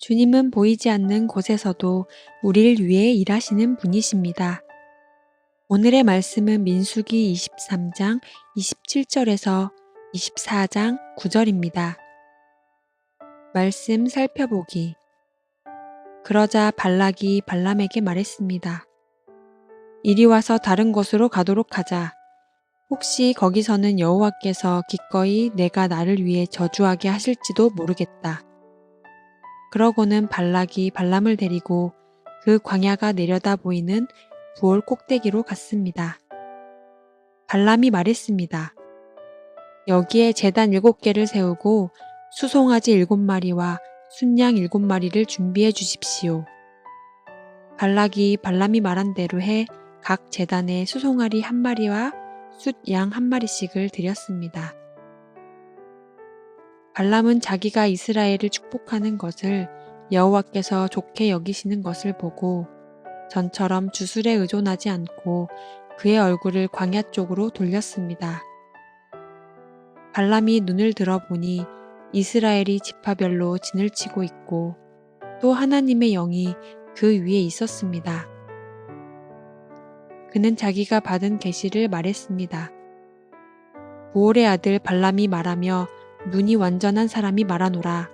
주님은 보이지 않는 곳에서도 우리를 위해 일하시는 분이십니다. 오늘의 말씀은 민수기 23장 27절에서 24장 9절입니다. 말씀 살펴보기. 그러자 발락이 발람에게 말했습니다. 이리 와서 다른 곳으로 가도록 하자. 혹시 거기서는 여호와께서 기꺼이 내가 나를 위해 저주하게 하실지도 모르겠다. 그러고는 발락이 발람을 데리고 그 광야가 내려다 보이는 부올 꼭대기로 갔습니다. 발람이 말했습니다. 여기에 제단 7개를 세우고 수송아지 7마리와 순양 7마리를 준비해 주십시오. 발락이 발람이 말한 대로 해 각 제단에 수송아리 1마리와 숫양 1마리씩을 드렸습니다. 발람은 자기가 이스라엘을 축복하는 것을 여호와께서 좋게 여기시는 것을 보고 전처럼 주술에 의존하지 않고 그의 얼굴을 광야 쪽으로 돌렸습니다. 발람이 눈을 들어보니 이스라엘이 지파별로 진을 치고 있고 또 하나님의 영이 그 위에 있었습니다. 그는 자기가 받은 계시를 말했습니다. 보올의 아들 발람이 말하며 눈이 완전한 사람이 말하노라.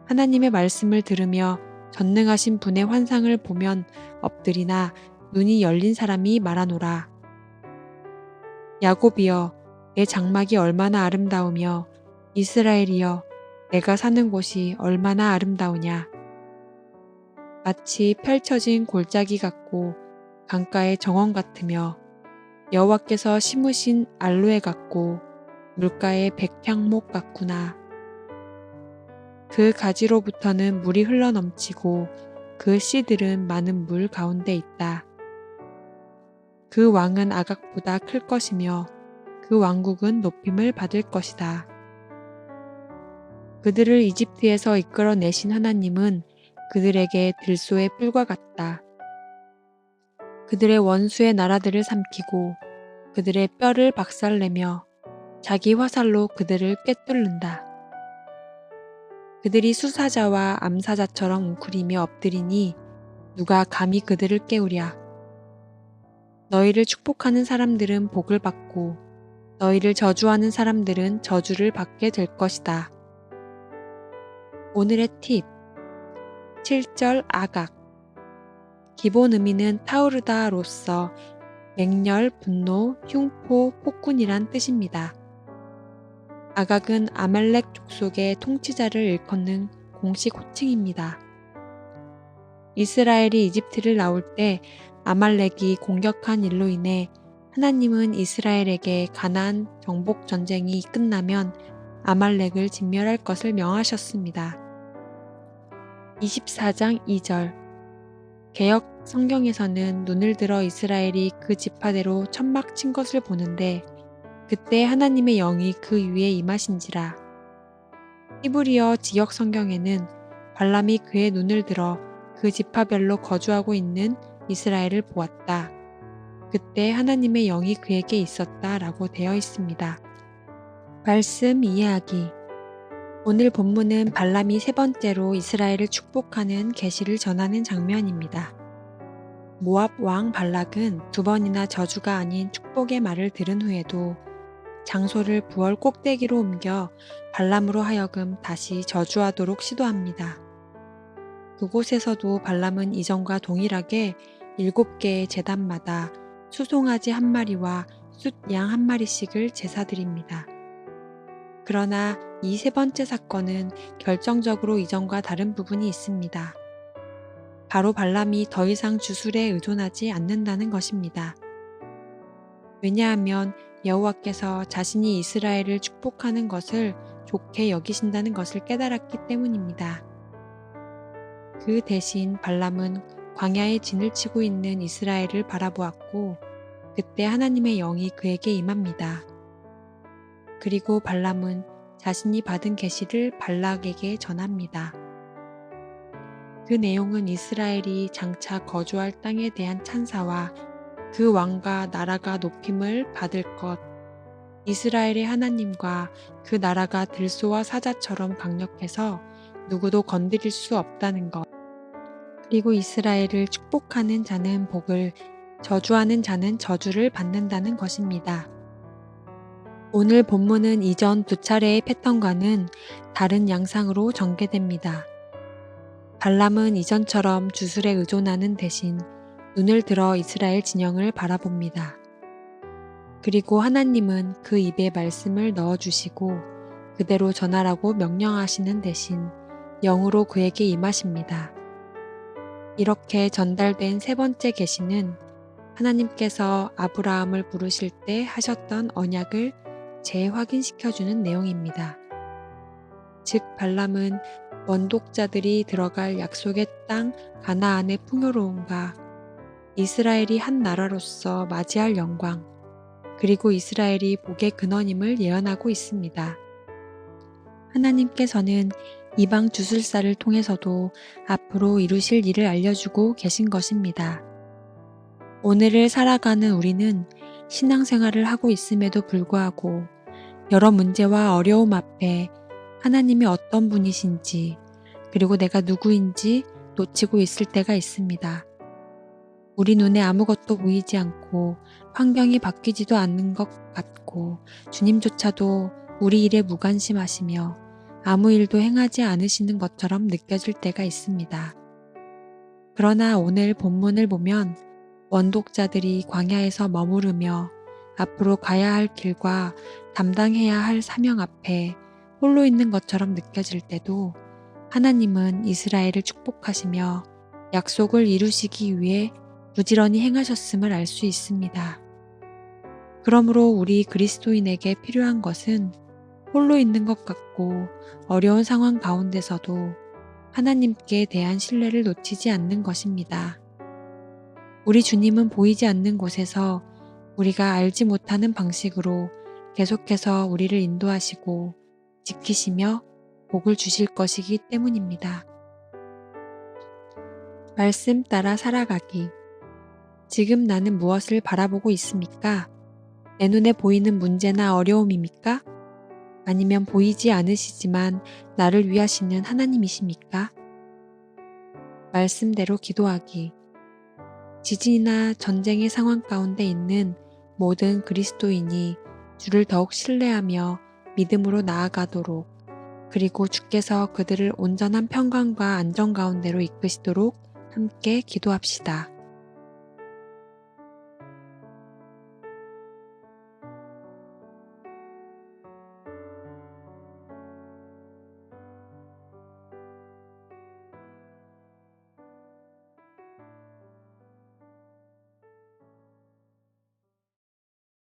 하나님의 말씀을 들으며 전능하신 분의 환상을 보면 엎드리나 눈이 열린 사람이 말하노라. 야곱이여, 내 장막이 얼마나 아름다우며 이스라엘이여, 내가 사는 곳이 얼마나 아름다우냐. 마치 펼쳐진 골짜기 같고 강가의 정원 같으며 여호와께서 심으신 알로에 같고 물가의 백향목 같구나. 그 가지로부터는 물이 흘러넘치고 그 씨들은 많은 물 가운데 있다. 그 왕은 아각보다 클 것이며 그 왕국은 높임을 받을 것이다. 그들을 이집트에서 이끌어내신 하나님은 그들에게 들소의 뿔과 같다. 그들의 원수의 나라들을 삼키고 그들의 뼈를 박살내며 자기 화살로 그들을 꿰뚫는다. 그들이 수사자와 암사자처럼 웅크리며 엎드리니 누가 감히 그들을 깨우랴. 너희를 축복하는 사람들은 복을 받고 너희를 저주하는 사람들은 저주를 받게 될 것이다. 오늘의 팁 7절 아각. 기본 의미는 타오르다로서 맹렬, 분노, 흉포, 폭군이란 뜻입니다. 아각은 아말렉 족속의 통치자를 일컫는 공식 호칭입니다. 이스라엘이 이집트를 나올 때 아말렉이 공격한 일로 인해 하나님은 이스라엘에게 가나안 정복 전쟁이 끝나면 아말렉을 진멸할 것을 명하셨습니다. 24장 2절. 개역 성경에서는 눈을 들어 이스라엘이 그 지파대로 천막 친 것을 보는데 그때 하나님의 영이 그 위에 임하신지라. 히브리어 지역 성경에는 발람이 그의 눈을 들어 그 지파별로 거주하고 있는 이스라엘을 보았다. 그때 하나님의 영이 그에게 있었다 라고 되어 있습니다. 말씀 이해하기. 오늘 본문은 발람이 3번째로 이스라엘을 축복하는 계시를 전하는 장면입니다. 모압 왕 발락은 2번이나 저주가 아닌 축복의 말을 들은 후에도 장소를 부월 꼭대기로 옮겨 발람으로 하여금 다시 저주하도록 시도합니다. 그곳에서도 발람은 이전과 동일하게 7개의 제단마다 수송아지 1마리와 숫양 1마리씩을 제사드립니다. 그러나 이 3번째 사건은 결정적으로 이전과 다른 부분이 있습니다. 바로 발람이 더 이상 주술에 의존하지 않는다는 것입니다. 왜냐하면 여호와께서 자신이 이스라엘을 축복하는 것을 좋게 여기신다는 것을 깨달았기 때문입니다. 그 대신 발람은 광야에 진을 치고 있는 이스라엘을 바라보았고 그때 하나님의 영이 그에게 임합니다. 그리고 발람은 자신이 받은 계시를 발락에게 전합니다. 그 내용은 이스라엘이 장차 거주할 땅에 대한 찬사와 그 왕과 나라가 높임을 받을 것, 이스라엘의 하나님과 그 나라가 들소와 사자처럼 강력해서 누구도 건드릴 수 없다는 것. 그리고 이스라엘을 축복하는 자는 복을, 저주하는 자는 저주를 받는다는 것입니다. 오늘 본문은 이전 두 차례의 패턴과는 다른 양상으로 전개됩니다. 발람은 이전처럼 주술에 의존하는 대신 눈을 들어 이스라엘 진영을 바라봅니다. 그리고 하나님은 그 입에 말씀을 넣어주시고 그대로 전하라고 명령하시는 대신 영으로 그에게 임하십니다. 이렇게 전달된 세 번째 계시는 하나님께서 아브라함을 부르실 때 하셨던 언약을 재확인시켜주는 내용입니다. 즉 발람은 원독자들이 들어갈 약속의 땅 가나안의 풍요로움과 이스라엘이 한 나라로서 맞이할 영광, 그리고 이스라엘이 복의 근원임을 예언하고 있습니다. 하나님께서는 이방 주술사를 통해서도 앞으로 이루실 일을 알려주고 계신 것입니다. 오늘을 살아가는 우리는 신앙생활을 하고 있음에도 불구하고 여러 문제와 어려움 앞에 하나님이 어떤 분이신지, 그리고 내가 누구인지 놓치고 있을 때가 있습니다. 우리 눈에 아무것도 보이지 않고 환경이 바뀌지도 않는 것 같고 주님조차도 우리 일에 무관심하시며 아무 일도 행하지 않으시는 것처럼 느껴질 때가 있습니다. 그러나 오늘 본문을 보면 원독자들이 광야에서 머무르며 앞으로 가야 할 길과 담당해야 할 사명 앞에 홀로 있는 것처럼 느껴질 때도 하나님은 이스라엘을 축복하시며 약속을 이루시기 위해 부지런히 행하셨음을 알 수 있습니다. 그러므로 우리 그리스도인에게 필요한 것은 홀로 있는 것 같고 어려운 상황 가운데서도 하나님께 대한 신뢰를 놓치지 않는 것입니다. 우리 주님은 보이지 않는 곳에서 우리가 알지 못하는 방식으로 계속해서 우리를 인도하시고 지키시며 복을 주실 것이기 때문입니다. 말씀 따라 살아가기. 지금 나는 무엇을 바라보고 있습니까? 내 눈에 보이는 문제나 어려움입니까? 아니면 보이지 않으시지만 나를 위하시는 하나님이십니까? 말씀대로 기도하기. 지진이나 전쟁의 상황 가운데 있는 모든 그리스도인이 주를 더욱 신뢰하며 믿음으로 나아가도록, 그리고 주께서 그들을 온전한 평강과 안정 가운데로 이끄시도록 함께 기도합시다.